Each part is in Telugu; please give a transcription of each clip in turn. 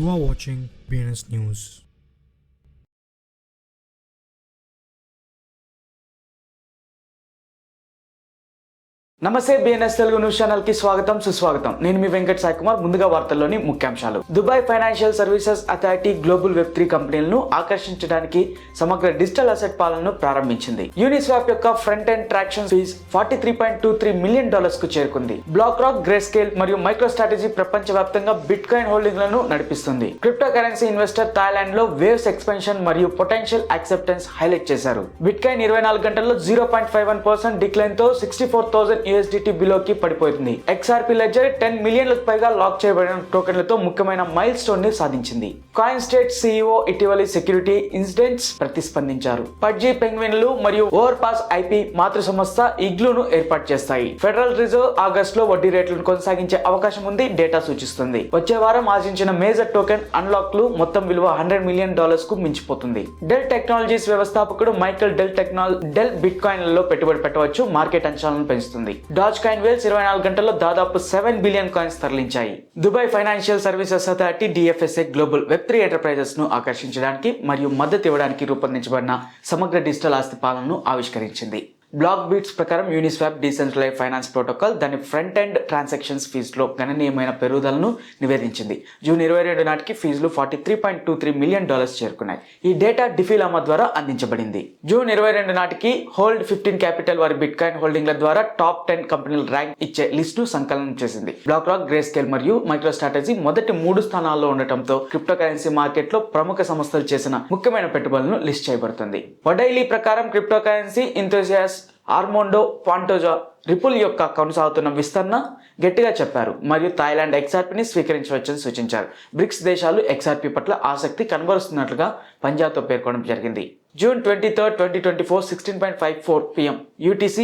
You are watching BNS News. నమస్తే బిఎన్ఎస్ తెలుగు న్యూస్ ఛానల్ కి స్వాగతం సుస్వాగతం. నేను మీ వెంకట్ సాయి కుమార్. ముందుగా వార్తల్లోని ముఖ్యాంశాలు. Dubai financial services authority global web 3 కంపెనీలను ఆకర్షించడానికి సమగ్ర డిజిటల్ అసెట్ పాలనను ప్రారంభించింది. యూనిస్వాప్ యొక్క front end traction fees $43.23 million కు చేరుకుంది. బ్లాక్ రాక్, గ్రే స్కేల్ మరియు మైక్రో స్ట్రాటజీ ప్రపంచవ్యాప్తంగా బిట్ కాయిన్ హోల్డింగ్లను నడిపిస్తుంది. క్రిప్టో కరెన్సీ ఇన్వెస్టర్ థాయిలాండ్ లో వేవ్స్ ఎక్స్పెన్షన్ మరియు పొటెన్షియల్ యాక్సెప్టెన్స్ హైలైట్ చేశారు. బిట్ కాయిన్ 24 గంటల్లో 0.51% డిక్లైన్ తో 64,000 USDT బిలోకి పడిపోయింది. XRP లెడ్జర్ 10 మిలియన్లకు పైగా లాక్ చేయబడిన టోకెన్లతో ముఖ్యమైన మైల్ స్టోన్ ని సాధించింది. కాయిన్ స్టేట్ CEO ఇటీవలి సెక్యూరిటీ ఇన్సిడెంట్స్ ప్రతిస్పందించారు. పడ్జీ పెంగ్విన్లు మరియు ఓవర్ పాస్ IP మాతృ సంస్థ ఇగ్లూను ఏర్పాటు చేస్తాయి. ఫెడరల్ రిజర్వ్ ఆగస్టులో వడ్డీ రేట్లను కొనసాగించే అవకాశం ఉంది, డేటా సూచిస్తుంది. వచ్చే వారం ఆశించిన మేజర్ టోకెన్ అన్లాక్లు మొత్తం విలువ $100 మిలియన్ కు మించిపోతుంది. డెల్ టెక్నాలజీస్ వ్యవస్థాపకుడు మైకల్ డెల్ బిట్ కాయిన్లలో పెట్టుబడి పెట్టవచ్చు, మార్కెట్ అంచనాలను పెంచుతుంది. డాజ్ కాయిన్ వేల్స్ 24 గంటల్లో దాదాపు 7 బిలియన్ కాయిన్స్ తరలించాయి. Dubai financial services authority DFSA global web 3 enterprises ను ఆకర్షించడానికి మరియు మద్దతు ఇవ్వడానికి రూపొందించబడిన సమగ్ర డిజిటల్ ఆస్తి పాలనను ఆవిష్కరించింది. బ్లాక్ బీట్స్ ప్రకారం యూనిస్వాప్ డీసెంట్రలైజ్ ఫైనాన్స్ ప్రోటోకాల్ దాని ఫ్రంట్ ఎండ్ ట్రాన్సాక్షన్స్ ఫీజులో గణనీయమైన పెరుగుదలను నివేదించింది. జూన్ 22 నాటికి ఫీజులు $43.23 మిలియన్ చేరుకున్నాయి. ఈ డేటా డిఫిలామా ద్వారా అందించబడింది. జూన్ 22 నాటికి హోల్డ్ 15 క్యాపిటల్ వారి బిట్ కాయిన్ హోల్డింగ్ల ద్వారా టాప్ 10 కంపెనీల ర్యాంక్ ఇచ్చే లిస్ట్ ను సంకలనం చేసింది. బ్లాక్ రాక్, గ్రే స్కేల్ మరియు మైక్రో స్ట్రాటజీ మొదటి 3 స్థానాల్లో ఉండటంతో క్రిప్టో కరెన్సీ మార్కెట్ లో ప్రముఖ సంస్థలు చేసిన ముఖ్యమైన పెట్టుబడులను లిస్ట్ చేయబడుతుంది. వడైలీ ప్రకారం క్రిప్టో కరెన్సీ ఇంథూసియాస్ట్ ఆర్మాండో పాంటోజా రిపుల్ యొక్క కొనసాగుతున్న విస్తరణ గట్టిగా చెప్పారు మరియు థాయిలాండ్ XRPని స్వీకరించవచ్చని సూచించారు. బ్రిక్స్ దేశాలు XRP పట్ల ఆసక్తి కనబరుస్తున్నట్లుగా పంజాబ్తో పేర్కొనడం జరిగింది. June 23, 2024 16:54 PM UTC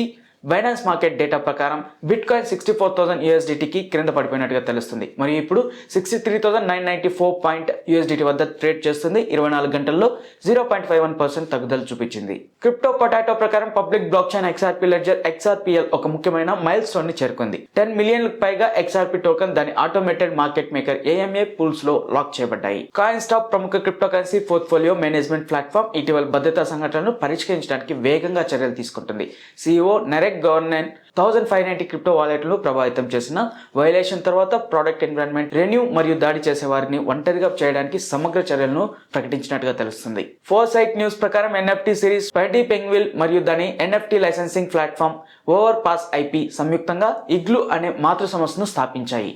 Binance market data ప్రకారం బిట్ కాయిన్ 64,000 USDTకి క్రింద పడిపోయినట్టుగా తెలుస్తుంది మరియు ఇప్పుడు 63,994 USDT వద్ద ట్రేడ్ చేస్తుంది. 24 గంటల్లో 0.51% తగ్గుదల చూపించింది. క్రిప్టో పొటాటో ప్రకారం public block chain XRP ledger XRPL ఒక ముఖ్యమైన మైల్ స్టోన్ ని చేరుకుంది. 10 మిలియన్లకు పైగా XRP టోకెన్ దాని automated market maker AMA pools లో లాక్ చేయబడ్డాయి. కాయిన్ స్టాప్ ప్రముఖ cryptocurrency portfolio management platform ఇటీవల భద్రతా సంఘటనలను పరిష్కరించడానికి వేగంగా చర్యలు తీసుకుంటుంది. CEO నెరెక్ గవర్నెన్స్ 1590 క్రిప్టో వాలెట్లను ప్రభావితం చేసిన వైలేషన్ తర్వాత ప్రోడక్ట్ ఎన్విరాన్మెంట్ రెన్యూ మరియు దాడి చేసే వారిని ఒంటరిగా చేయడానికి సమగ్ర చర్యలను ప్రకటించినట్టుగా తెలుస్తుంది. ఫోర్సైట్ న్యూస్ ప్రకారం NFT సిరీస్ పడ్జీ పెంగ్విన్ మరియు దాని NFT licensing platform over pass IP సంయుక్తంగా ఇగ్లూ అనే మాతృ సంస్థను స్థాపించాయి.